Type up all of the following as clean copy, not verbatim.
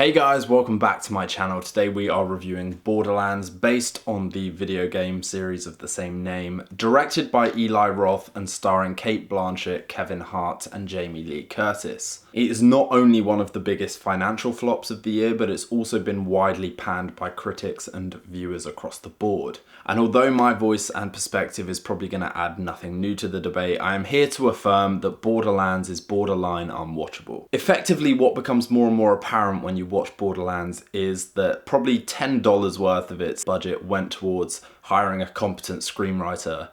Hey guys, welcome back to my channel. Today we are reviewing Borderlands based on the video game series of the same name, directed by Eli Roth and starring Cate Blanchett, Kevin Hart and Jamie Lee Curtis. It is not only one of the biggest financial flops of the year, but it's also been widely panned by critics and viewers across the board. And although my voice and perspective is probably going to add nothing new to the debate, I am here to affirm that Borderlands is borderline unwatchable. Effectively, what becomes more and more apparent when you watch Borderlands is that probably $10 worth of its budget went towards hiring a competent screenwriter,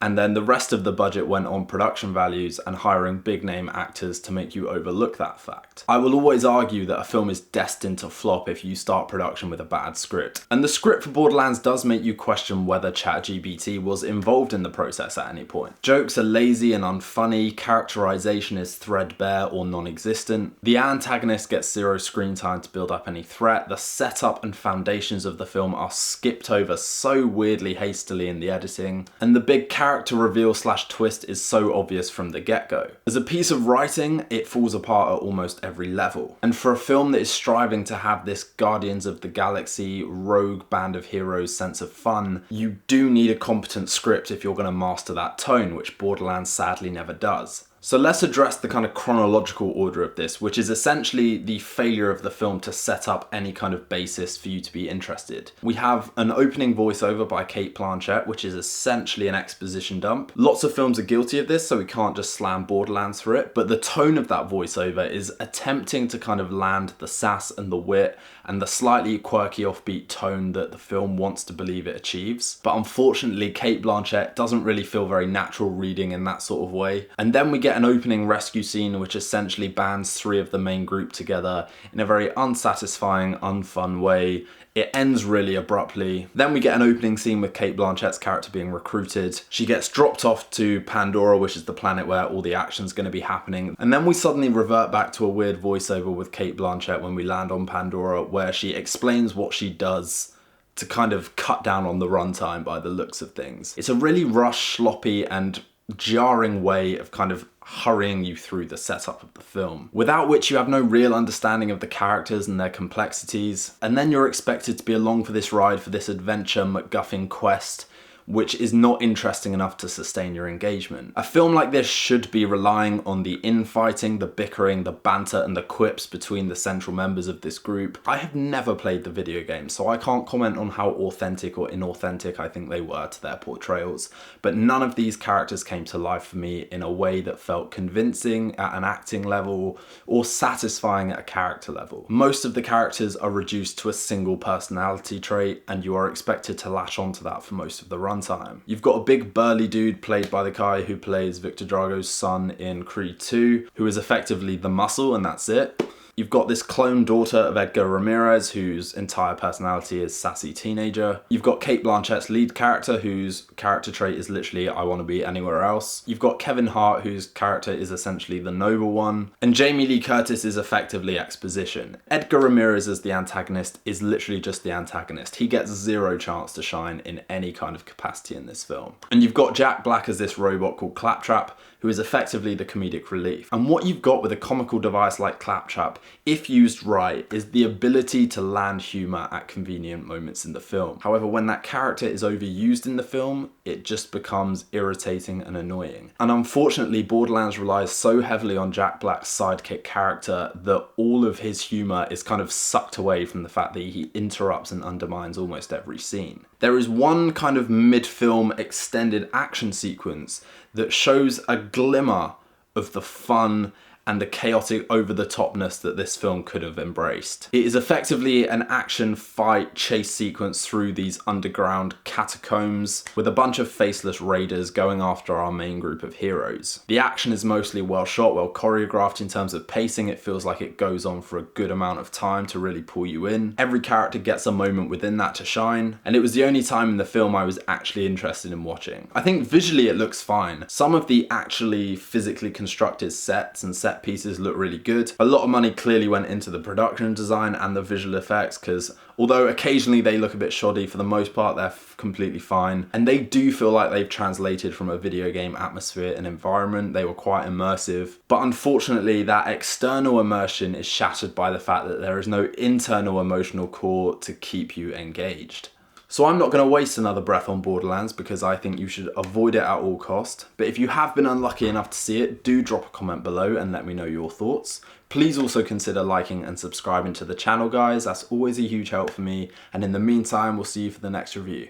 and then the rest of the budget went on production values and hiring big name actors to make you overlook that fact. I will always argue that a film is destined to flop if you start production with a bad script. And the script for Borderlands does make you question whether ChatGPT was involved in the process at any point. Jokes are lazy and unfunny, characterization is threadbare or non-existent, the antagonist gets zero screen time to build up any threat, the setup and foundations of the film are skipped over so weirdly hastily in the editing, and the big character reveal / twist is so obvious from the get-go. As a piece of writing, it falls apart at almost every level. And for a film that is striving to have this Guardians of the Galaxy, rogue band of heroes sense of fun, you do need a competent script if you're going to master that tone, which Borderlands sadly never does. So let's address the kind of chronological order of this, which is essentially the failure of the film to set up any kind of basis for you to be interested. We have an opening voiceover by Cate Blanchett, which is essentially an exposition dump. Lots of films are guilty of this, so we can't just slam Borderlands for it, but the tone of that voiceover is attempting to kind of land the sass and the wit and the slightly quirky offbeat tone that the film wants to believe it achieves. But unfortunately, Cate Blanchett doesn't really feel very natural reading in that sort of way. And then we get an opening rescue scene which essentially bands three of the main group together in a very unsatisfying, unfun way. It ends really abruptly. Then we get an opening scene with Cate Blanchett's character being recruited. She gets dropped off to Pandora, which is the planet where all the action's going to be happening. And then we suddenly revert back to a weird voiceover with Cate Blanchett when we land on Pandora, where she explains what she does to kind of cut down on the runtime by the looks of things. It's a really rushed, sloppy and jarring way of kind of hurrying you through the setup of the film, without which you have no real understanding of the characters and their complexities, and then you're expected to be along for this ride, for this adventure MacGuffin quest, which is not interesting enough to sustain your engagement. A film like this should be relying on the infighting, the bickering, the banter, and the quips between the central members of this group. I have never played the video game, so I can't comment on how authentic or inauthentic I think they were to their portrayals, but none of these characters came to life for me in a way that felt convincing at an acting level or satisfying at a character level. Most of the characters are reduced to a single personality trait, and you are expected to latch onto that for most of the run time. You've got a big burly dude played by the guy who plays Victor Drago's son in Creed 2, who is effectively the muscle, and that's it. You've got this clone daughter of Edgar Ramirez, whose entire personality is sassy teenager. You've got Cate Blanchett's lead character, whose character trait is literally, I want to be anywhere else. You've got Kevin Hart, whose character is essentially the noble one. And Jamie Lee Curtis is effectively exposition. Edgar Ramirez as the antagonist is literally just the antagonist. He gets zero chance to shine in any kind of capacity in this film. And you've got Jack Black as this robot called Claptrap, who is effectively the comedic relief. And what you've got with a comical device like Claptrap, if used right, is the ability to land humour at convenient moments in the film. However, when that character is overused in the film, it just becomes irritating and annoying. And unfortunately, Borderlands relies so heavily on Jack Black's sidekick character that all of his humour is kind of sucked away from the fact that he interrupts and undermines almost every scene. There is one kind of mid-film extended action sequence that shows a glimmer of the fun and the chaotic over-the-topness that this film could have embraced. It is effectively an action fight chase sequence through these underground catacombs with a bunch of faceless raiders going after our main group of heroes. The action is mostly well shot, well choreographed in terms of pacing. It feels like it goes on for a good amount of time to really pull you in. Every character gets a moment within that to shine, and it was the only time in the film I was actually interested in watching. I think visually it looks fine. Some of the actually physically constructed sets and set set pieces look really good. A lot of money clearly went into the production design and the visual effects, because although occasionally they look a bit shoddy, for the most part they're completely fine. And they do feel like they've translated from a video game atmosphere and environment. They were quite immersive. But unfortunately, that external immersion is shattered by the fact that there is no internal emotional core to keep you engaged. So I'm not going to waste another breath on Borderlands, because I think you should avoid it at all cost. But if you have been unlucky enough to see it, do drop a comment below and let me know your thoughts. Please also consider liking and subscribing to the channel, guys. That's always a huge help for me. And in the meantime, we'll see you for the next review.